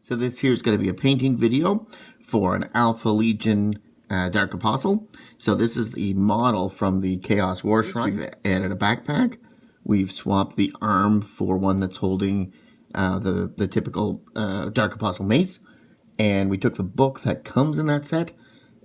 So this here is going to be a painting video for an Alpha Legion Dark Apostle. So this is the model from the Chaos Warshrine. We've added a backpack. We've swapped the arm for one that's holding the typical Dark Apostle mace. And we took the book that comes in that set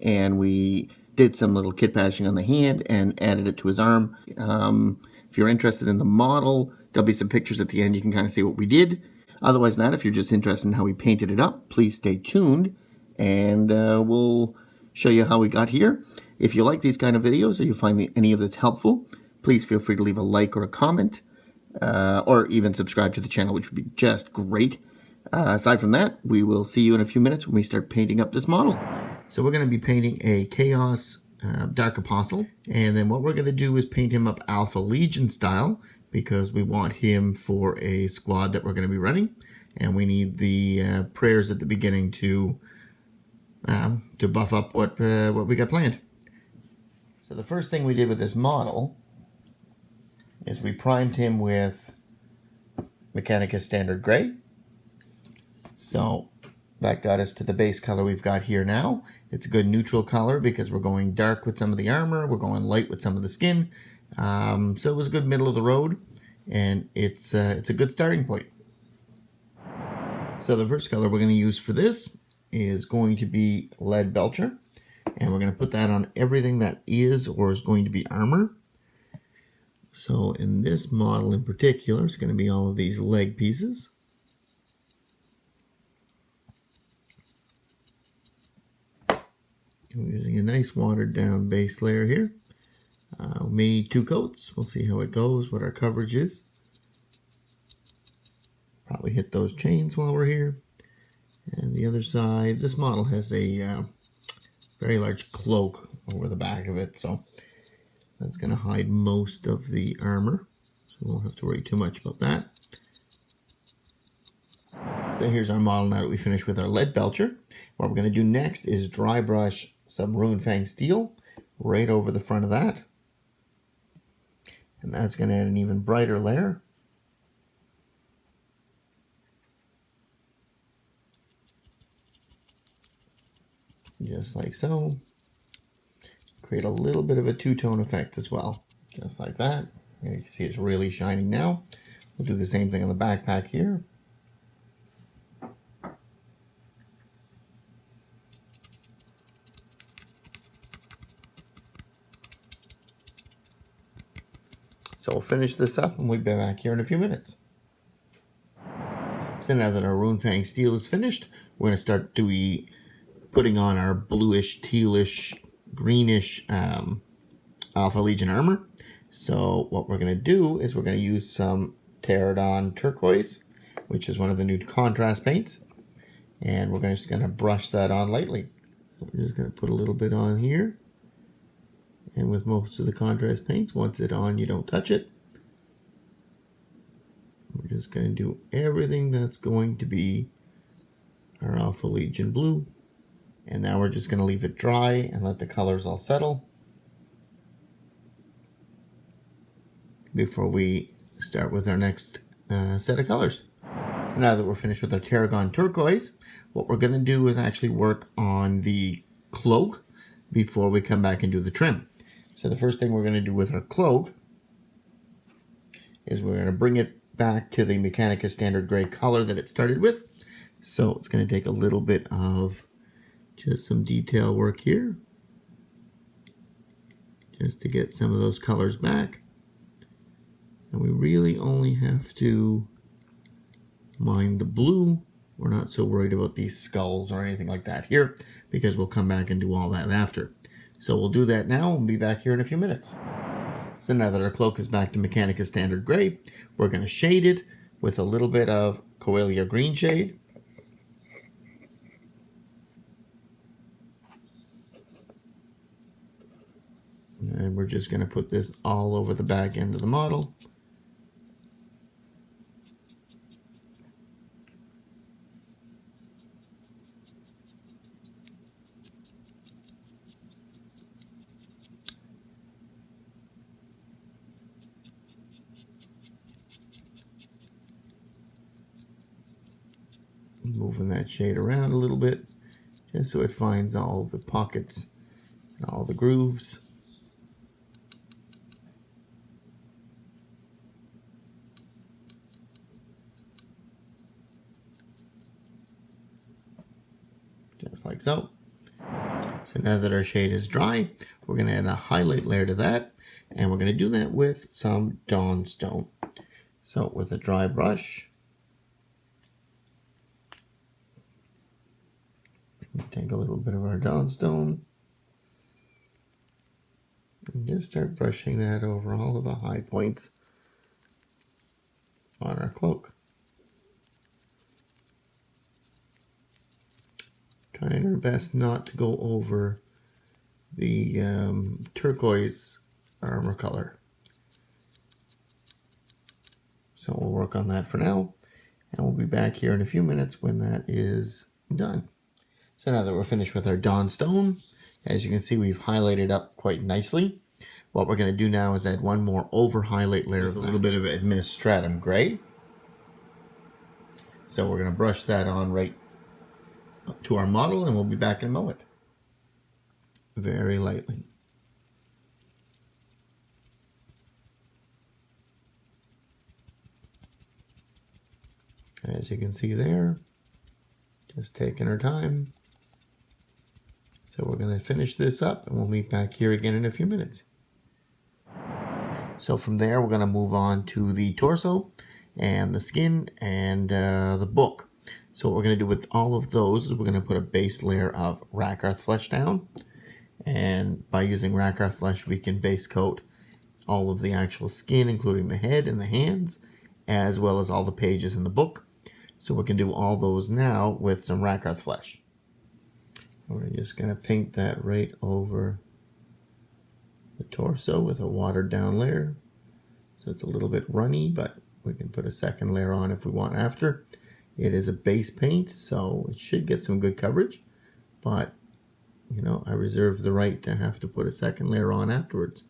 and we did some little kitbashing on the hand and added it to his arm. If you're interested in the model, there'll be some pictures at the end. You can kind of see what we did. Otherwise than that, if you're just interested in how we painted it up, please stay tuned and we'll show you how we got here. If you like these kind of videos or you find any of this helpful, please feel free to leave a like or a comment or even subscribe to the channel, which would be just great. Aside from that, we will see you in a few minutes when we start painting up this model. So we're going to be painting a Chaos Dark Apostle, and then what we're going to do is paint him up Alpha Legion style, because we want him for a squad that we're going to be running, and we need the prayers at the beginning to buff up what we got planned. So the first thing we did with this model is we primed him with Mechanicus Standard Gray. So that got us to the base color we've got here now. It's a good neutral color because we're going dark with some of the armor, we're going light with some of the skin. So it was a good middle of the road, and it's a good starting point. So the first color we're going to use for this is going to be Leadbelcher, and we're going to put that on everything that is or is going to be armor. So in this model in particular, it's going to be all of these leg pieces. We're using a nice watered down base layer here. We may need 2 coats. We'll see how it goes, what our coverage is. Probably hit those chains while we're here. And the other side, this model has a very large cloak over the back of it, so that's going to hide most of the armor. So we won't have to worry too much about that. So here's our model now that we finished with our Leadbelcher. What we're going to do next is dry brush some Runefang steel right over the front of that. And that's going to add an even brighter layer. Just like so. Create a little bit of a two-tone effect as well. Just like that. And you can see it's really shining now. We'll do the same thing on the backpack here. So we'll finish this up and we'll be back here in a few minutes. So now that our Runefang steel is finished, we're going to start putting on our bluish, tealish, greenish Alpha Legion armor. So what we're going to do is we're going to use some Terradon Turquoise, which is one of the new contrast paints. And we're just going to brush that on lightly. So we're just going to put a little bit on here. And with most of the contrast paints, once it's on, you don't touch it. We're just going to do everything that's going to be our Alpha Legion blue. And now we're just going to leave it dry and let the colors all settle before we start with our next set of colors. So now that we're finished with our Terradon Turquoise, what we're going to do is actually work on the cloak before we come back and do the trim. So the first thing we're going to do with our cloak is we're going to bring it back to the Mechanicus Standard Gray color that it started with. So it's going to take a little bit of just some detail work here, just to get some of those colors back. And we really only have to mind the blue. We're not so worried about these skulls or anything like that here, because we'll come back and do all that after. So we'll do that now and we'll be back here in a few minutes. So now that our cloak is back to Mechanicus Standard Gray, we're going to shade it with a little bit of Coelia Greenshade. And we're just going to put this all over the back end of the model. Moving that shade around a little bit, just so it finds all the pockets and all the grooves. Just like so. So now that our shade is dry, we're going to add a highlight layer to that, and we're going to do that with some Dawnstone. So with a dry brush, take a little bit of our Dawnstone and just start brushing that over all of the high points on our cloak. Trying our best not to go over the turquoise armor color. So we'll work on that for now, and we'll be back here in a few minutes when that is done. So now that we're finished with our Dawnstone, as you can see, we've highlighted up quite nicely. What we're going to do now is add one more over highlight layer of a little bit of Administratum gray. So we're going to brush that on right up to our model, and we'll be back in a moment. Very lightly. As you can see there, just taking our time. So we're going to finish this up, and we'll meet back here again in a few minutes. So from there, we're going to move on to the torso and the skin and the book. So what we're going to do with all of those is we're going to put a base layer of Rakarth flesh down. And by using Rakarth flesh, we can base coat all of the actual skin, including the head and the hands, as well as all the pages in the book. So we can do all those now with some Rakarth flesh. We're just going to paint that right over the torso with a watered down layer. So it's a little bit runny, but we can put a second layer on if we want after. It is a base paint, so it should get some good coverage. But, you know, I reserve the right to have to put a second layer on afterwards.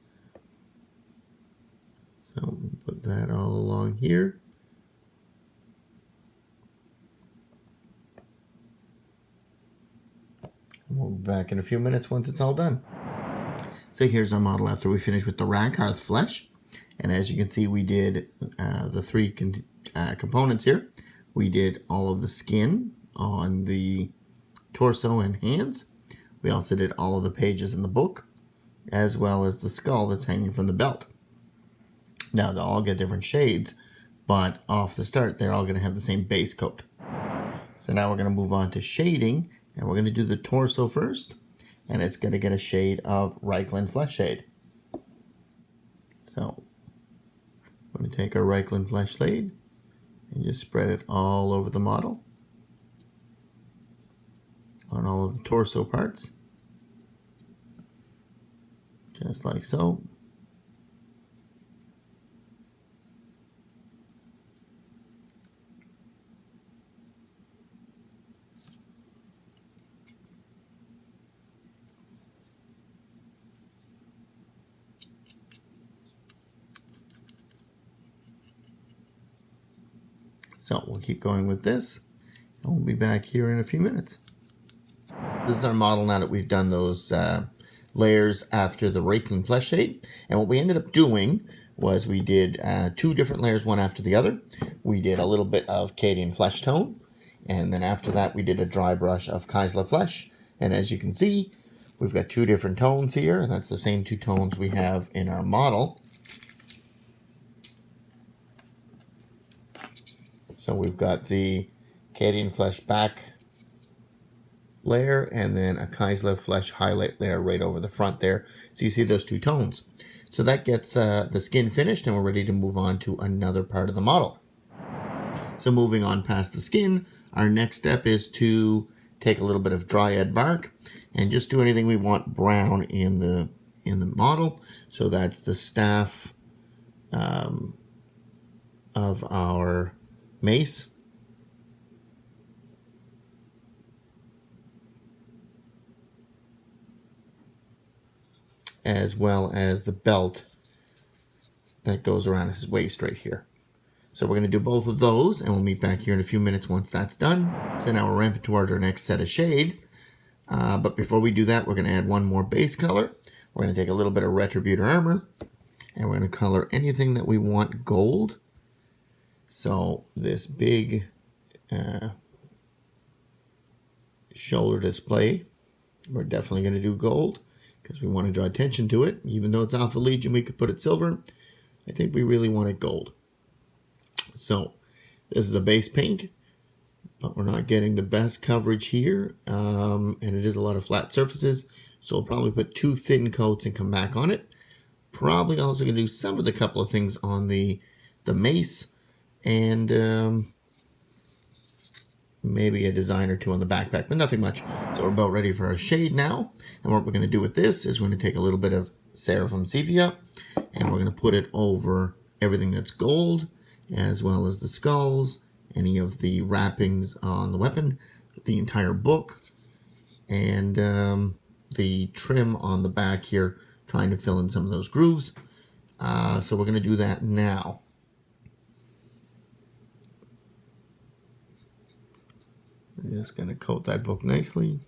So put that all along here. And we'll be back in a few minutes once it's all done. So here's our model after we finish with the Rakarth flesh. And as you can see, we did the three components here. We did all of the skin on the torso and hands. We also did all of the pages in the book, as well as the skull that's hanging from the belt. Now, they'll all get different shades, but off the start, they're all going to have the same base coat. So now we're going to move on to shading, and we're going to do the torso first, and it's going to get a shade of Reikland Fleshshade. So I'm going to take our Reikland Fleshshade and just spread it all over the model on all of the torso parts, just like so. So we'll keep going with this, and we'll be back here in a few minutes. This is our model now that we've done those layers after the Reikland Fleshshade. And what we ended up doing was we did two different layers, one after the other. We did a little bit of Cadian Fleshtone, and then after that we did a dry brush of Kislev flesh. And as you can see, we've got two different tones here, and that's the same two tones we have in our model. So we've got the Cadian flesh back layer and then a Kislev flesh highlight layer right over the front there. So you see those two tones. So that gets the skin finished, and we're ready to move on to another part of the model. So moving on past the skin, our next step is to take a little bit of Dryad bark and just do anything we want brown in the model. So that's the staff of our mace, as well as the belt that goes around his waist right here. So we're going to do both of those, and we'll meet back here in a few minutes once that's done. So now we're ramping toward our next set of shade. But before we do that, we're going to add one more base color. We're going to take a little bit of Retributor Armour, and we're going to color anything that we want gold. So this big shoulder display, we're definitely going to do gold because we want to draw attention to it. Even though it's Alpha Legion, we could put it silver. I think we really want it gold. So this is a base paint, but we're not getting the best coverage here, and it is a lot of flat surfaces. So we'll probably put 2 thin coats and come back on it. Probably also going to do some of the couple of things on the mace, and maybe a design or 2 on the backpack, but nothing much. So we're about ready for our shade now. And what we're going to do with this is we're going to take a little bit of Seraphim Sepia, and we're going to put it over everything that's gold, as well as the skulls, any of the wrappings on the weapon, the entire book, and the trim on the back here, trying to fill in some of those grooves. So we're going to do that now. I'm just going to coat that book nicely.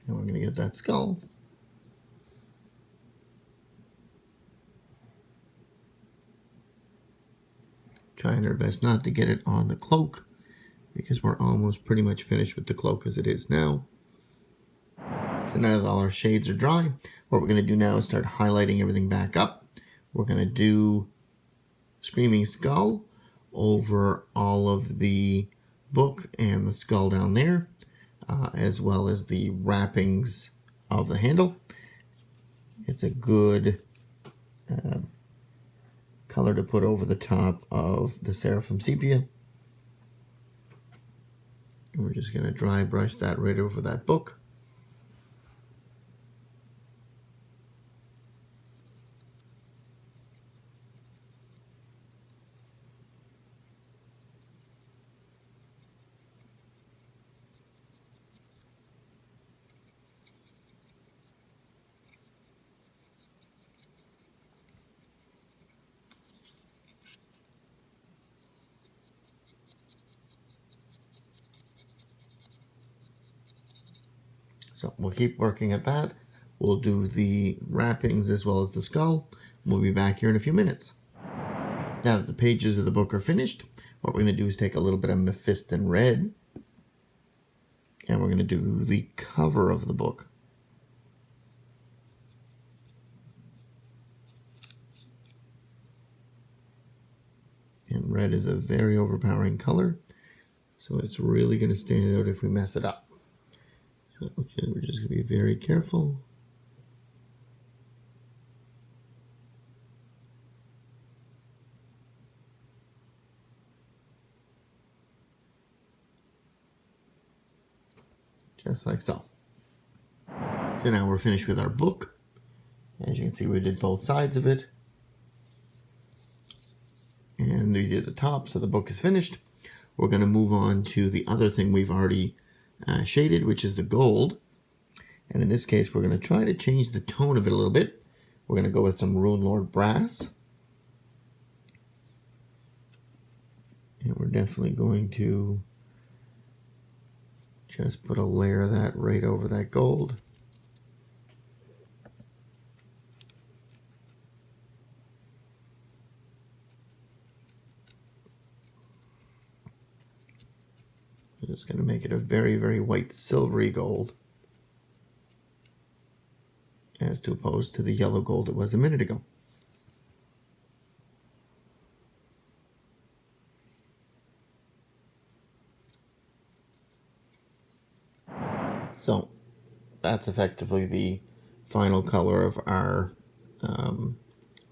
And we're going to get that skull. Trying our best not to get it on the cloak, because we're almost pretty much finished with the cloak as it is now. So now that all our shades are dry, what we're going to do now is start highlighting everything back up. We're going to do Screaming Skull over all of the book and the skull down there, as well as the wrappings of the handle. It's a good color to put over the top of the Seraphim Sepia. And we're just going to dry brush that right over that book. So we'll keep working at that. We'll do the wrappings as well as the skull. We'll be back here in a few minutes. Now that the pages of the book are finished, what we're going to do is take a little bit of Mephiston Red, and we're going to do the cover of the book. And red is a very overpowering color, so it's really going to stand out if we mess it up. So we're just going to be very careful. Just like so. So now we're finished with our book. As you can see, we did both sides of it. And we did the top, so the book is finished. We're going to move on to the other thing we've already shaded, which is the gold. And in this case, we're going to try to change the tone of it a little bit. We're going to go with some Runelord brass. And we're definitely going to just put a layer of that right over that gold. I'm just going to make it a very, very white silvery gold, as to opposed to the yellow gold it was a minute ago. So that's effectively the final color of our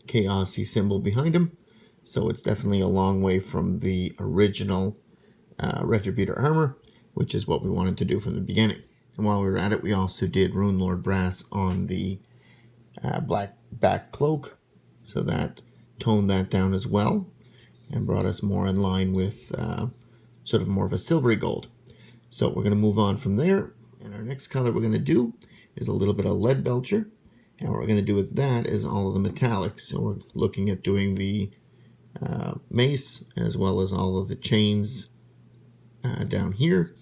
chaosy symbol behind him. So it's definitely a long way from the original Retributor armor, which is what we wanted to do from the beginning. And while we were at it, we also did Runelord brass on the black back cloak, so that toned that down as well and brought us more in line with sort of more of a silvery gold. So we're going to move on from there, and our next color we're going to do is a little bit of Leadbelcher, and what we're going to do with that is all of the metallics. So we're looking at doing the mace as well as all of the chains down here,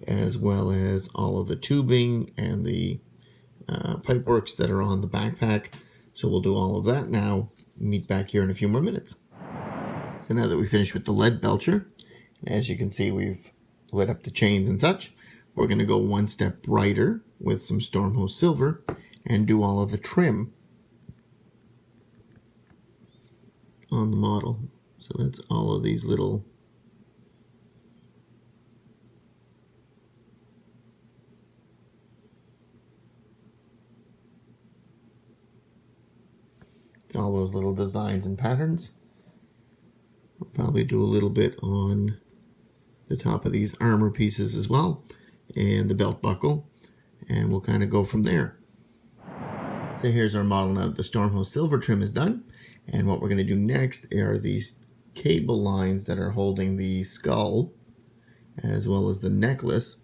as well as all of the tubing and the pipeworks that are on the backpack. So we'll do all of that now. Meet back here in a few more minutes. So now that we finished with the Leadbelcher, as you can see, we've lit up the chains and such. We're going to go one step brighter with some Stormhost silver and do all of the trim on the model. So that's all of these little all those little designs and patterns. We'll probably do a little bit on the top of these armor pieces as well, and the belt buckle, and we'll kind of go from there. So here's our model now that the Stormhost silver trim is done, and what we're going to do next are these cable lines that are holding the skull as well as the necklace,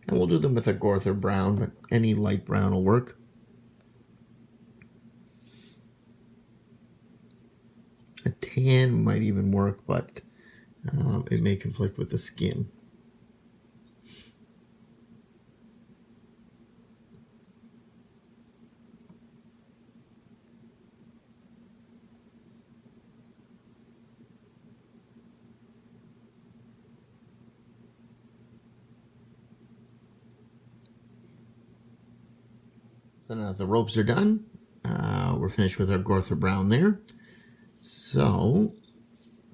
and we'll do them with a Gorthor brown, but any light brown will work. A tan might even work, but it may conflict with the skin. So now that the ropes are done, we're finished with our Gorthor brown there. So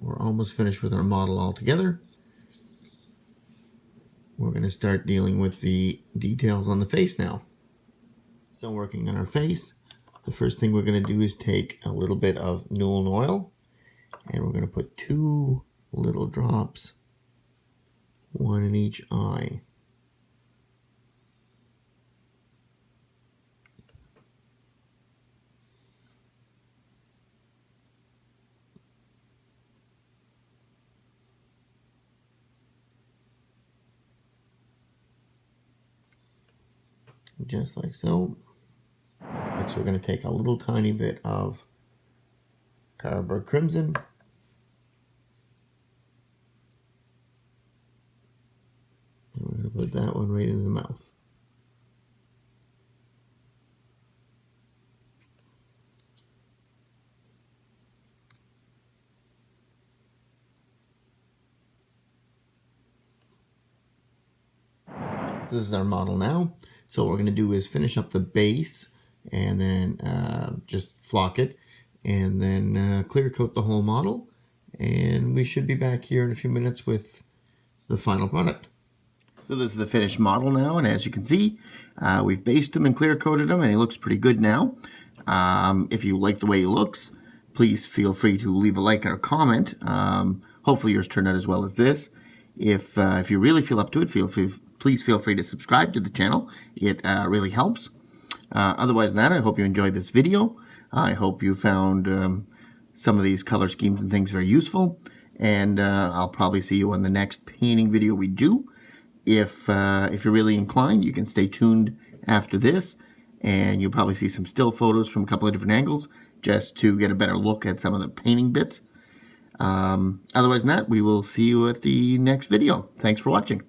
we're almost finished with our model altogether. We're going to start dealing with the details on the face now. So working on our face, the first thing we're going to do is take a little bit of Nuln Oil, and we're going to put 2 little drops, 1 in each eye. Just like so. Next we're going to take a little tiny bit of Carroberg Crimson. And we're going to put that one right in the mouth. This is our model now. So what we're going to do is finish up the base and then just flock it and then clear coat the whole model. And we should be back here in a few minutes with the final product. So this is the finished model now, and as you can see, we've based him and clear coated him, and he looks pretty good now. If you like the way he looks, please feel free to leave a like or a comment. Hopefully yours turned out as well as this. If you really feel up to it, please feel free to subscribe to the channel. It really helps. Otherwise than that, I hope you enjoyed this video. I hope you found some of these color schemes and things very useful. And I'll probably see you on the next painting video we do. If you're really inclined, you can stay tuned after this. And you'll probably see some still photos from a couple of different angles just to get a better look at some of the painting bits. Otherwise than that, we will see you at the next video. Thanks for watching.